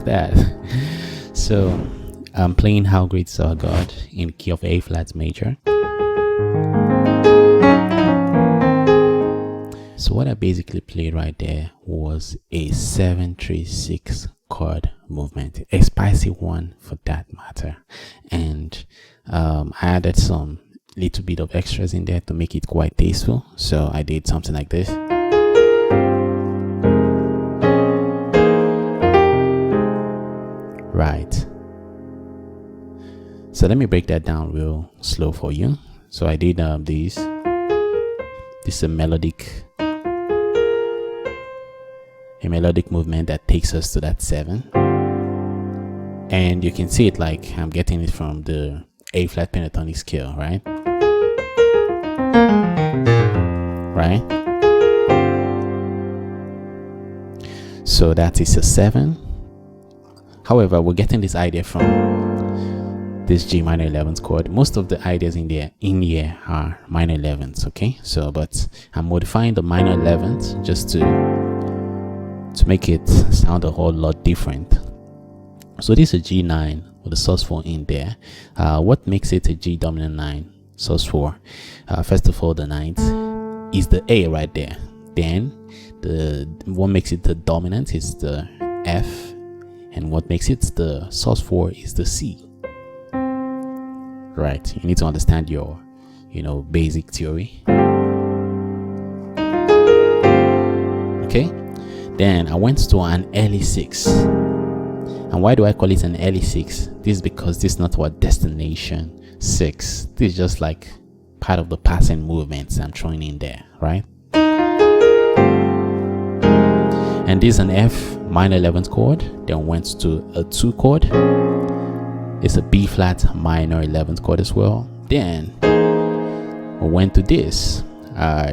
that. So I'm playing How Great Is Our God in the key of A flat major. So what I basically played right there was a 7-3-6 chord movement, a spicy one for that matter. And I added some little bit of extras in there to make it quite tasteful. So I did something like this. Right. So let me break that down real slow for you. So I did this is a melodic movement that takes us to that 7, and you can see it like I'm getting it from the A flat pentatonic scale, right? So that is a 7. However, we're getting this idea from this G minor 11th chord. Most of the ideas in here are minor 11ths, okay? So but I'm modifying the minor 11th just to make it sound a whole lot different. So this is a G9 with a sus4 in there. What makes it a G dominant 9 sus4? First of all, the 9th is the A right there. Then what makes it the dominant is the F, and what makes it the sus4 is the C. Right, you need to understand your basic theory. Okay, then I went to an LE6. And why do I call it an LE6? This is because this is not our destination 6. This is just like part of the passing movements I'm throwing in there, right? And this is an F minor 11th chord. Then went to a 2 chord. It's a B flat minor 11th chord as well. Then we went to this.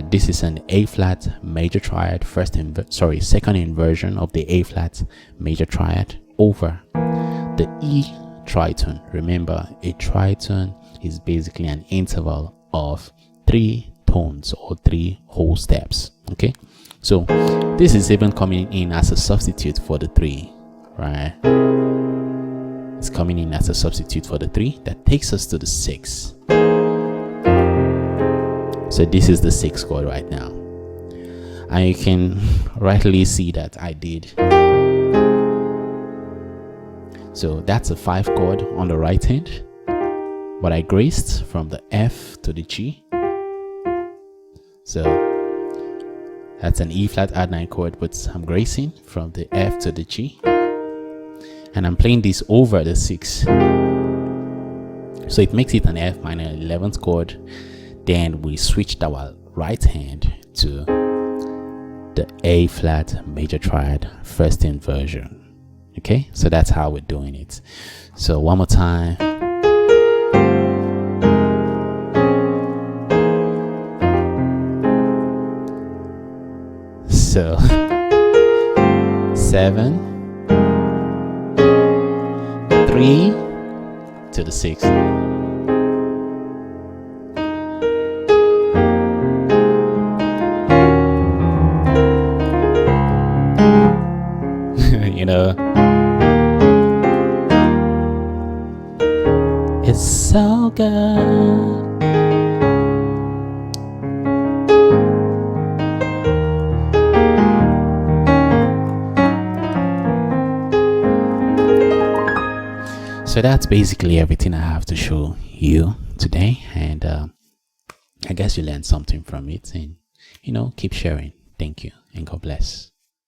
This is an A flat major triad, second inversion of the A flat major triad over the E tritone. Remember, a tritone is basically an interval of 3 tones or 3 whole steps. Okay, so this is even coming in as a substitute for the 3, right? It's coming in as a substitute for the 3 that takes us to the 6. So this is the 6th chord right now, and you can rightly see that I did. So that's a 5 chord on the right hand, but I graced from the F to the G. So that's an E flat add 9 chord, but I'm gracing from the F to the G, and I'm playing this over the 6. So it makes it an F minor 11th chord. Then we switched our right hand to the A flat major triad first inversion. Okay, so that's how we're doing it. So one more time. So 7, 3 to the 6. It's so good. So that's basically everything I have to show you today, and I guess you learned something from it, and keep sharing. Thank you, and God bless.